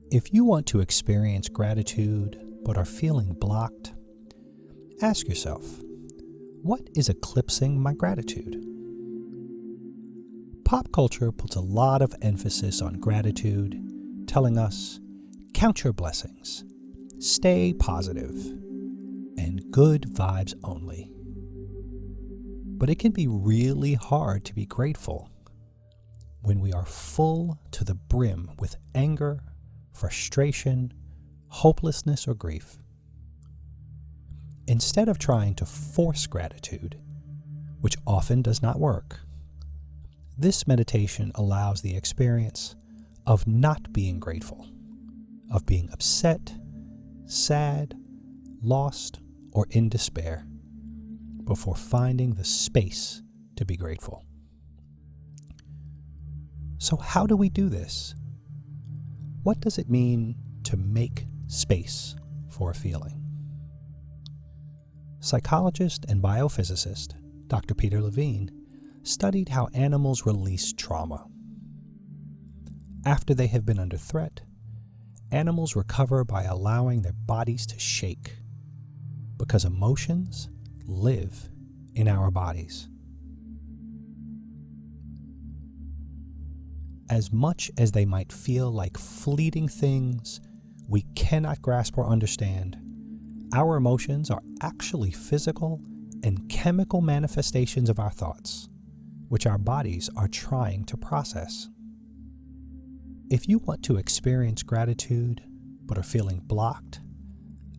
If you want to experience gratitude but are feeling blocked, ask yourself, what is eclipsing my gratitude? Pop culture puts a lot of emphasis on gratitude, telling us, count your blessings, stay positive, and good vibes only. But it can be really hard to be grateful when we are full to the brim with anger, frustration, hopelessness, or grief. Instead of trying to force gratitude, which often does not work, this meditation allows the experience of not being grateful, of being upset, sad, lost, or in despair, before finding the space to be grateful. So how do we do this? What does it mean to make space for a feeling? Psychologist and biophysicist Dr. Peter Levine studied how animals release trauma. After they have been under threat, animals recover by allowing their bodies to shake, because emotions live in our bodies. As much as they might feel like fleeting things we cannot grasp or understand, our emotions are actually physical and chemical manifestations of our thoughts, which our bodies are trying to process. If you want to experience gratitude but are feeling blocked,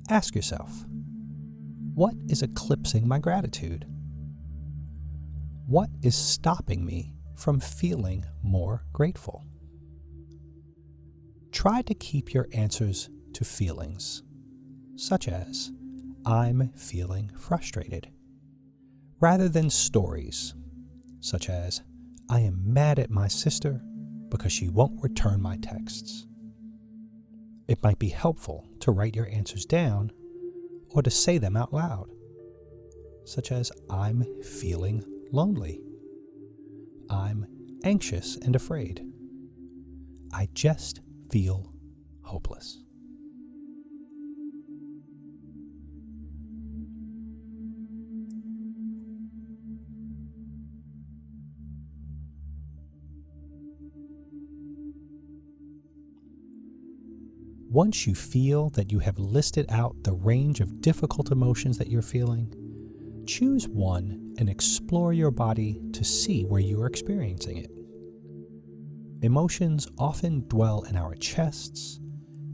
ask yourself, what is eclipsing my gratitude? What is stopping me from feeling more grateful? Try to keep your answers to feelings, such as, I'm feeling frustrated, rather than stories, such as, I am mad at my sister because she won't return my texts. It might be helpful to write your answers down or to say them out loud, such as, I'm feeling lonely. I'm anxious and afraid. I just feel hopeless. Once you feel that you have listed out the range of difficult emotions that you're feeling, choose one and explore your body to see where you are experiencing it. Emotions often dwell in our chests,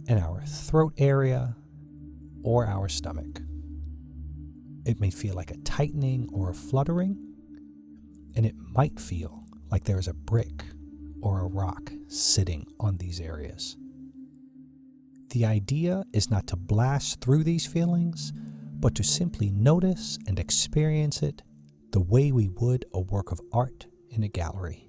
in our throat area, or our stomach. It may feel like a tightening or a fluttering, and it might feel like there is a brick or a rock sitting on these areas. The idea is not to blast through these feelings, but to simply notice and experience it the way we would a work of art in a gallery.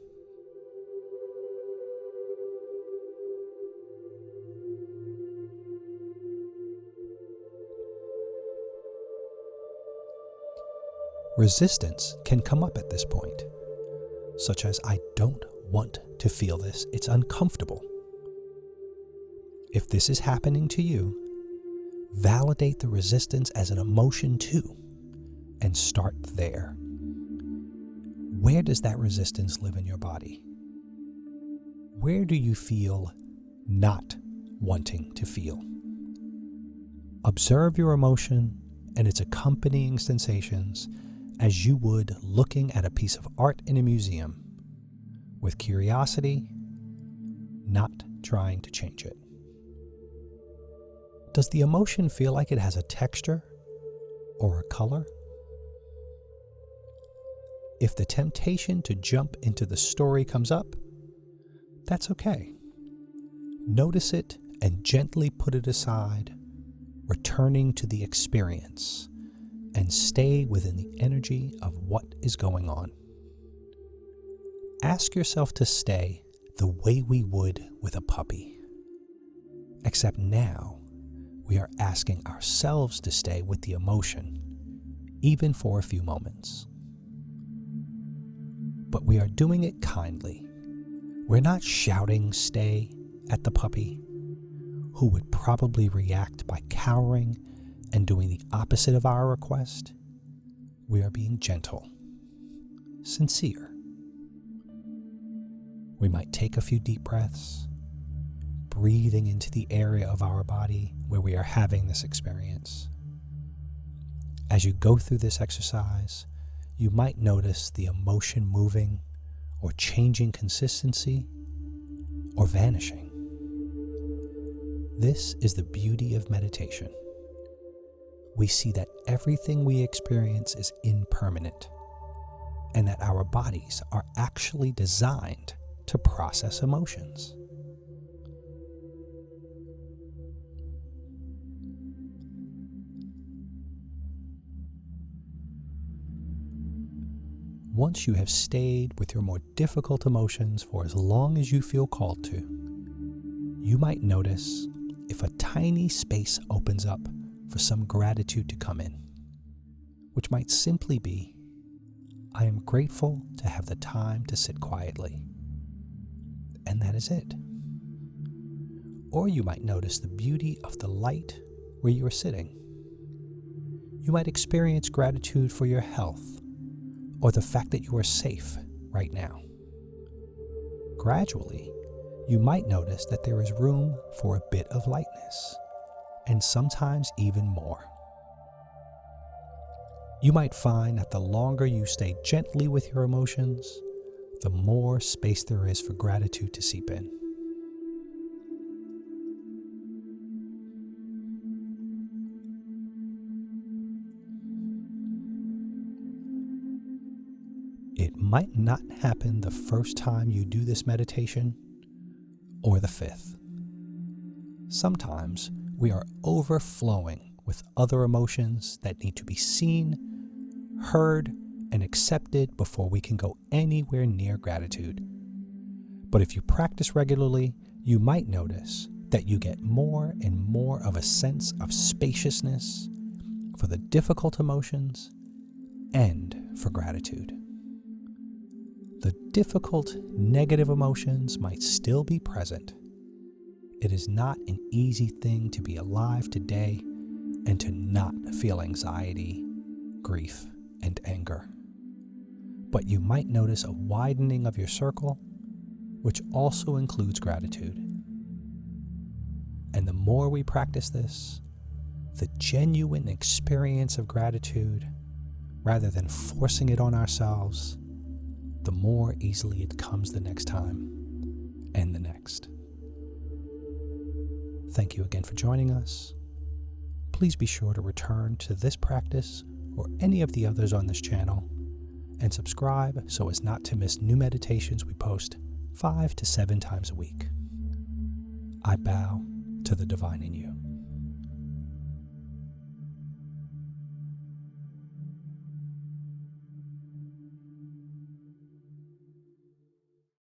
Resistance can come up at this point, such as, I don't want to feel this, it's uncomfortable. If this is happening to you, validate the resistance as an emotion too, and start there. Where does that resistance live in your body? Where do you feel not wanting to feel? Observe your emotion and its accompanying sensations as you would looking at a piece of art in a museum, with curiosity, not trying to change it. Does the emotion feel like it has a texture or a color? If the temptation to jump into the story comes up, that's okay. Notice it and gently put it aside, returning to the experience, and stay within the energy of what is going on. Ask yourself to stay the way we would with a puppy, except now we are asking ourselves to stay with the emotion, even for a few moments. But we are doing it kindly. We're not shouting "stay" at the puppy. who would probably react by cowering and doing the opposite of our request, we are being gentle, sincere. We might take a few deep breaths, breathing into the area of our body where we are having this experience. As you go through this exercise, you might notice the emotion moving or changing consistency or vanishing. This is the beauty of meditation. We see that everything we experience is impermanent and that our bodies are actually designed to process emotions. Once you have stayed with your more difficult emotions for as long as you feel called to, you might notice if a tiny space opens up for some gratitude to come in, which might simply be, I am grateful to have the time to sit quietly. And that is it. Or you might notice the beauty of the light where you are sitting. You might experience gratitude for your health, or the fact that you are safe right now. Gradually, you might notice that there is room for a bit of lightness, and sometimes even more. You might find that the longer you stay gently with your emotions, the more space there is for gratitude to seep in. It might not happen the first time you do this meditation, or the fifth. Sometimes we are overflowing with other emotions that need to be seen, heard, and accepted before we can go anywhere near gratitude. But if you practice regularly, you might notice that you get more and more of a sense of spaciousness for the difficult emotions and for gratitude. The difficult, negative emotions might still be present. It is not an easy thing to be alive today and to not feel anxiety, grief, and anger. But you might notice a widening of your circle, which also includes gratitude. And the more we practice this, the genuine experience of gratitude, rather than forcing it on ourselves, the more easily it comes the next time and the next. Thank you again for joining us. Please be sure to return to this practice or any of the others on this channel and subscribe so as not to miss new meditations we post 5 to 7 times a week. I bow to the divine in you.